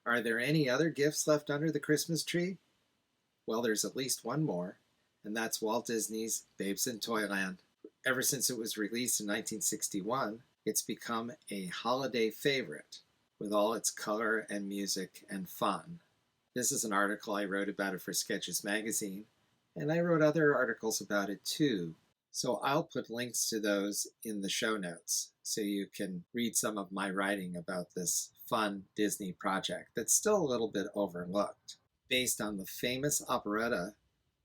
Are there any other gifts left under the Christmas tree? Well, there's at least one more, and that's Walt Disney's Babes in Toyland. Ever since it was released in 1961, it's become a holiday favorite with all its color and music and fun. This is an article I wrote about it for Sketches magazine, and I wrote other articles about it too. So I'll put links to those in the show notes so you can read some of my writing about this fun Disney project that's still a little bit overlooked. Based on the famous operetta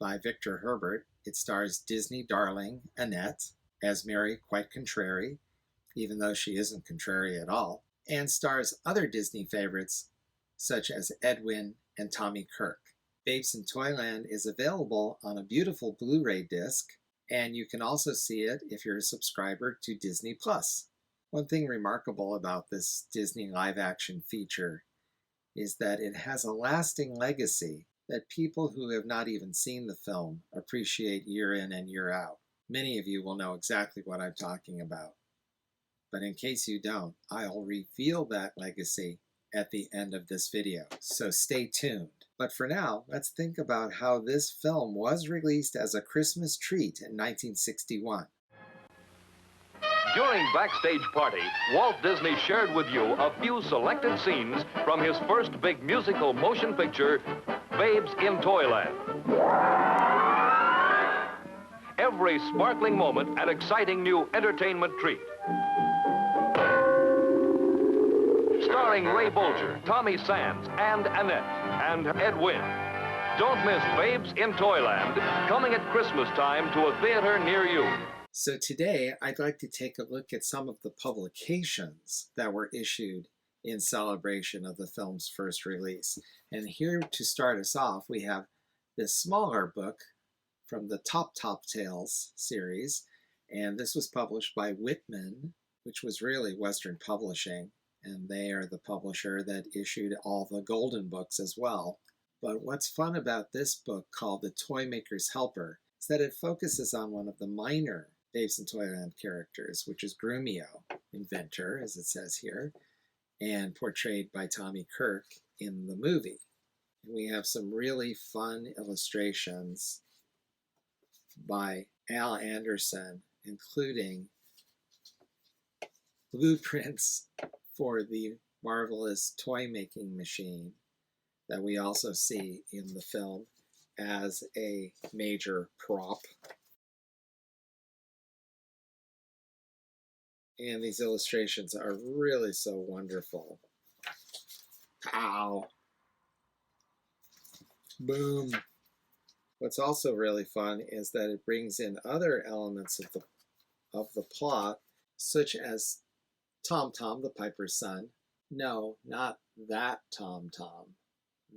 by Victor Herbert, it stars Disney darling Annette as Mary Quite Contrary, even though she isn't contrary at all, and stars other Disney favorites such as Edwin and Tommy Kirk. Babes in Toyland is available on a beautiful Blu-ray disc, and you can also see it if you're a subscriber to Disney+. One thing remarkable about this Disney live-action feature is that it has a lasting legacy that people who have not even seen the film appreciate year in and year out. Many of you will know exactly what I'm talking about. But in case you don't, I'll reveal that legacy at the end of this video, so stay tuned. But for now, let's think about how this film was released as a Christmas treat in 1961. During Backstage Party, Walt Disney shared with you a few selected scenes from his first big musical motion picture, Babes in Toyland. Every sparkling moment an exciting new entertainment treat. Starring Ray Bolger, Tommy Sands, and Annette, and Ed Wynn. Don't miss Babes in Toyland, coming at Christmas time to a theater near you. So today, I'd like to take a look at some of the publications that were issued in celebration of the film's first release. And here to start us off, we have this smaller book from the Top Tales series. And this was published by Whitman, which was really Western Publishing. And they are the publisher that issued all the Golden Books as well. But what's fun about this book, called The Toy Maker's Helper, is that it focuses on one of the minor Babes in Toyland characters, which is Grumio, inventor, as it says here, and portrayed by Tommy Kirk in the movie. And we have some really fun illustrations by Al Anderson, including blueprints for the marvelous toy-making machine that we also see in the film as a major prop. And these illustrations are really so wonderful. Pow! Boom! What's also really fun is that it brings in other elements of the plot, such as Tom Tom, the Piper's son. No, not that Tom Tom.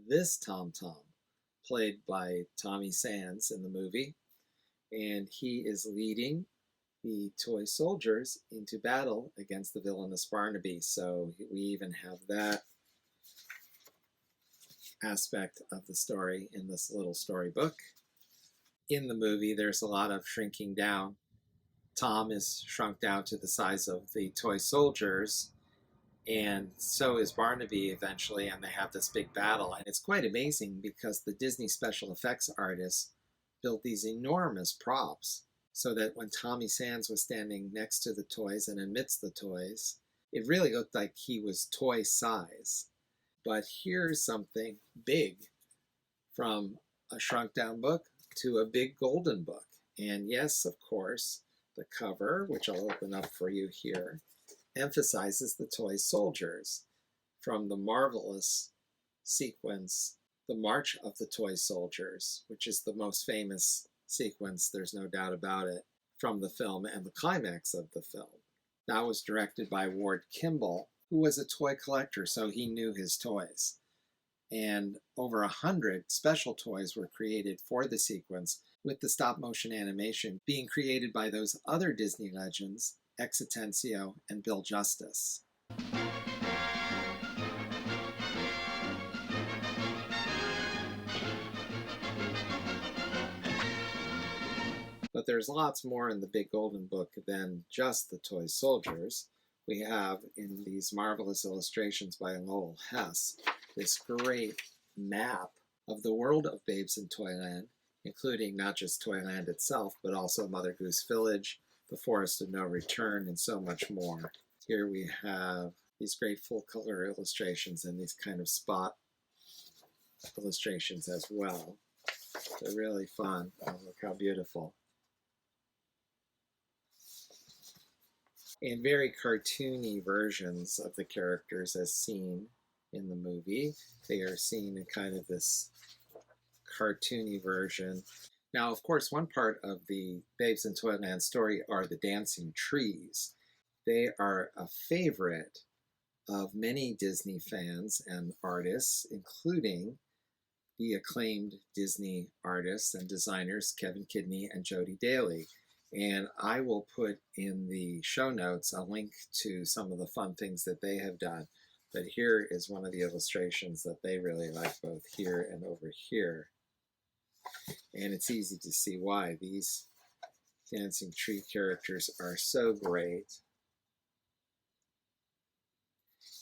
This Tom Tom, played by Tommy Sands in the movie. And he is leading the toy soldiers into battle against the villainous Barnaby. So we even have that aspect of the story in this little storybook. In the movie, there's a lot of shrinking down. Tom is shrunk down to the size of the toy soldiers, and so is Barnaby eventually, and they have this big battle. And it's quite amazing because the Disney special effects artists built these enormous props so that when Tommy Sands was standing next to the toys and amidst the toys, it really looked like he was toy size. But here's something big, from a shrunk down book to a big golden book. And yes, of course, the cover, which I'll open up for you here, emphasizes the toy soldiers from the marvelous sequence, The March of the Toy Soldiers, which is the most famous sequence, there's no doubt about it, from the film and the climax of the film. That was directed by Ward Kimball, who was a toy collector, so he knew his toys. And over 100 special toys were created for the sequence, with the stop-motion animation being created by those other Disney legends, Ex Atencio and Bill Justice. But there's lots more in the Big Golden Book than just the toy soldiers. We have, in these marvelous illustrations by Lowell Hess, this great map of the world of Babes in Toyland, including not just Toyland itself, but also Mother Goose Village, the Forest of No Return, and so much more. Here we have these great full color illustrations and these kind of spot illustrations as well. They're really fun. Oh, look how beautiful. And very cartoony versions of the characters as seen in the movie. They are seen in kind of this cartoony version. Now, of course, one part of the Babes in Toyland story are the dancing trees. They are a favorite of many Disney fans and artists, including the acclaimed Disney artists and designers Kevin Kidney and Jody Daly. And I will put in the show notes a link to some of the fun things that they have done. But here is one of the illustrations that they really like, both here and over here. And it's easy to see why. These dancing tree characters are so great.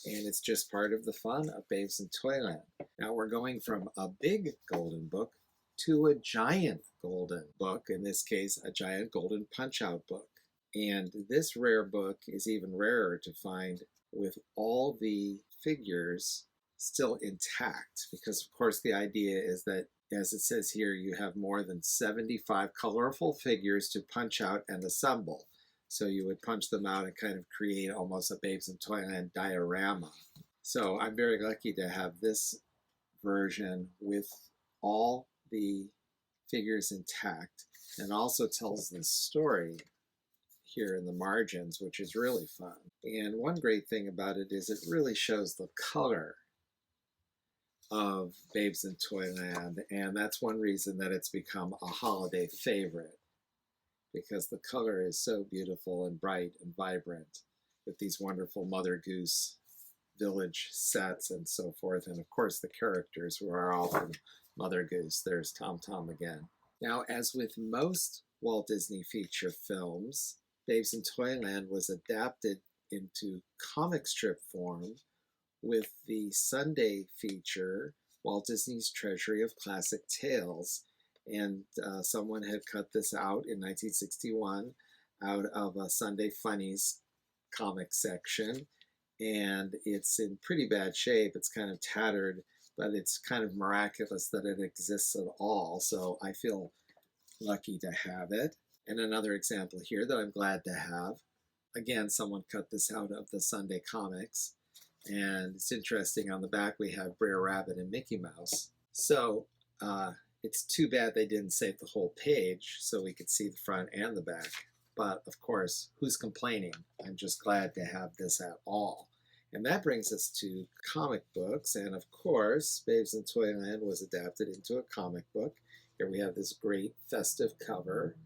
And it's just part of the fun of Babes in Toyland. Now we're going from a big golden book to a giant golden book, in this case, a giant golden punch-out book. And this rare book is even rarer to find with all the figures still intact, because of course the idea is that, as it says here, you have more than 75 colorful figures to punch out and assemble. So you would punch them out and kind of create almost a Babes in Toyland diorama. So I'm very lucky to have this version with all the figures intact, and also tells the story here in the margins, which is really fun. And one great thing about it is it really shows the color of Babes in Toyland, and that's one reason that it's become a holiday favorite, because the color is so beautiful and bright and vibrant with these wonderful Mother Goose Village sets and so forth, and of course the characters who are all from Mother Goose. There's Tom Tom again. Now, as with most Walt Disney feature films, Babes in Toyland was adapted into comic strip form with the Sunday feature, Walt Disney's Treasury of Classic Tales. And someone had cut this out in 1961 out of a Sunday Funnies comic section. And it's in pretty bad shape. It's kind of tattered, but it's kind of miraculous that it exists at all. So I feel lucky to have it. And another example here that I'm glad to have. Again, someone cut this out of the Sunday comics. And it's interesting, on the back we have Brer Rabbit and Mickey Mouse. So it's too bad they didn't save the whole page so we could see the front and the back. But of course, who's complaining? I'm just glad to have this at all. And that brings us to comic books. And of course, Babes in Toyland was adapted into a comic book. Here we have this great festive cover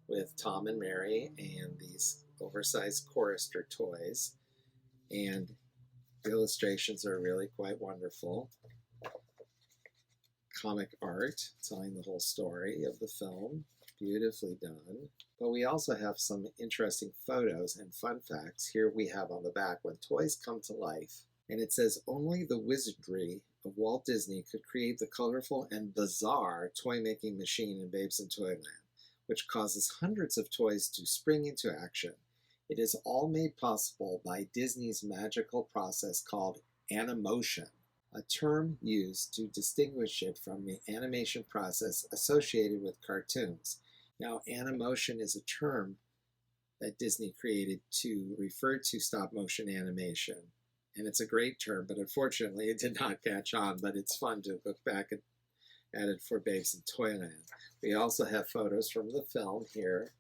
with Tom and Mary and these oversized chorister toys. And the illustrations are really quite wonderful. Comic art telling the whole story of the film. Beautifully done. But we also have some interesting photos and fun facts. Here we have on the back, when toys come to life. And it says, only the wizardry of Walt Disney could create the colorful and bizarre toy-making machine in Babes in Toyland, which causes hundreds of toys to spring into action. It is all made possible by Disney's magical process called animotion, a term used to distinguish it from the animation process associated with cartoons. Now, animotion is a term that Disney created to refer to stop-motion animation. And it's a great term, but unfortunately it did not catch on, but it's fun to look back at it for Babes in Toyland. We also have photos from the film here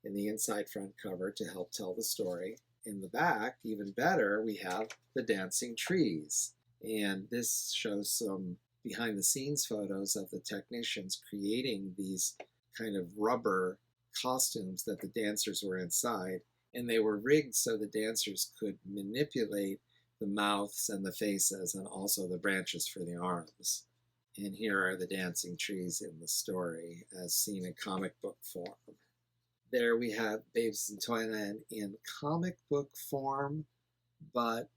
in the inside front cover to help tell the story. In the back, even better, we have the dancing trees. And this shows some behind-the-scenes photos of the technicians creating these kind of rubber costumes that the dancers were inside. And they were rigged so the dancers could manipulate the mouths and the faces and also the branches for the arms. And here are the dancing trees in the story as seen in comic book form. There we have Babes in Toyland in comic book form, but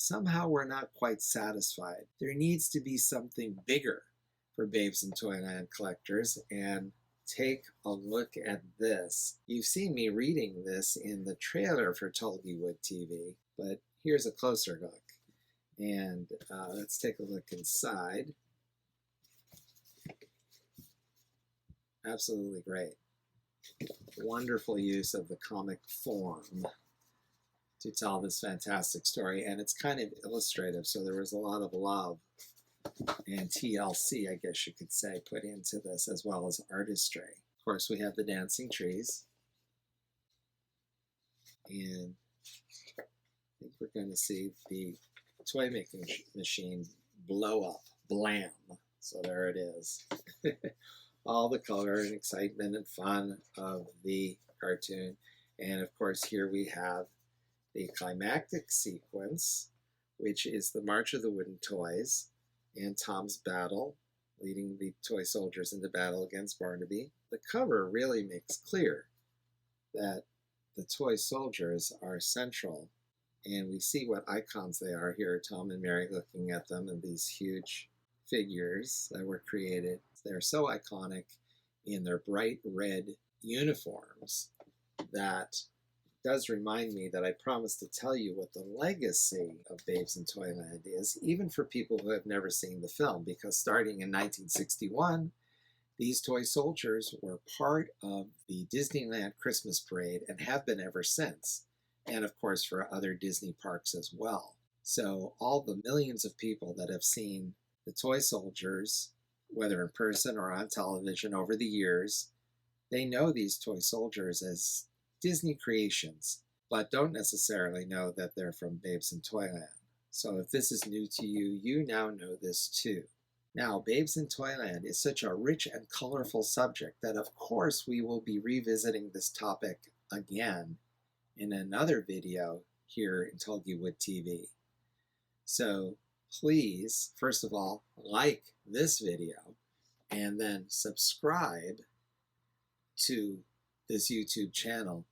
somehow we're not quite satisfied. There needs to be something bigger for Babes in Toyland collectors, and take a look at this. You've seen me reading this in the trailer for Tullywood TV, but here's a closer look. And let's take a look inside. Absolutely great. Wonderful use of the comic form to tell this fantastic story, and it's kind of illustrative, so there was a lot of love and TLC, I guess you could say, put into this, as well as artistry. Of course, we have the dancing trees, and I think we're going to see the toy making machine blow up, blam. So there it is. All the color and excitement and fun of the cartoon. And of course, here we have the climactic sequence, which is the March of the Wooden Toys and Tom's battle, leading the toy soldiers into battle against Barnaby. The cover really makes clear that the toy soldiers are central, and we see what icons they are here, Tom and Mary looking at them, and these huge figures that were created. They're so iconic in their bright red uniforms that does remind me that I promised to tell you what the legacy of Babes in Toyland is, even for people who have never seen the film, because starting in 1961, these toy soldiers were part of the Disneyland Christmas Parade and have been ever since, and of course for other Disney parks as well. So all the millions of people that have seen the toy soldiers, whether in person or on television over the years, they know these toy soldiers as Disney creations, but don't necessarily know that they're from Babes in Toyland. So if this is new to you, you now know this too. Now, Babes in Toyland is such a rich and colorful subject that of course we will be revisiting this topic again in another video here in Tullywood TV. So please, first of all, like this video and then subscribe to this YouTube channel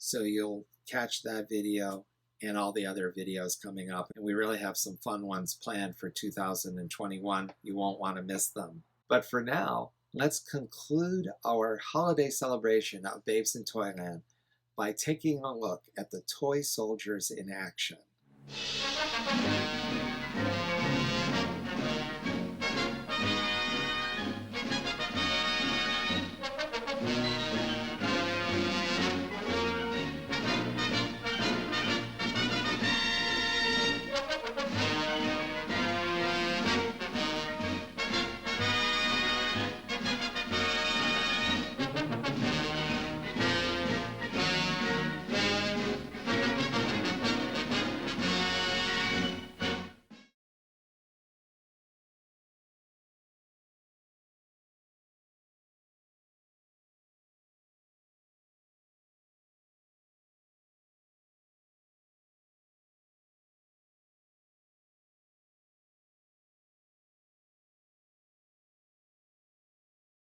so you'll catch that video and all the other videos coming up. And we really have some fun ones planned for 2021. You won't want to miss them. But for now, let's conclude our holiday celebration of Babes in Toyland by taking a look at the toy soldiers in action.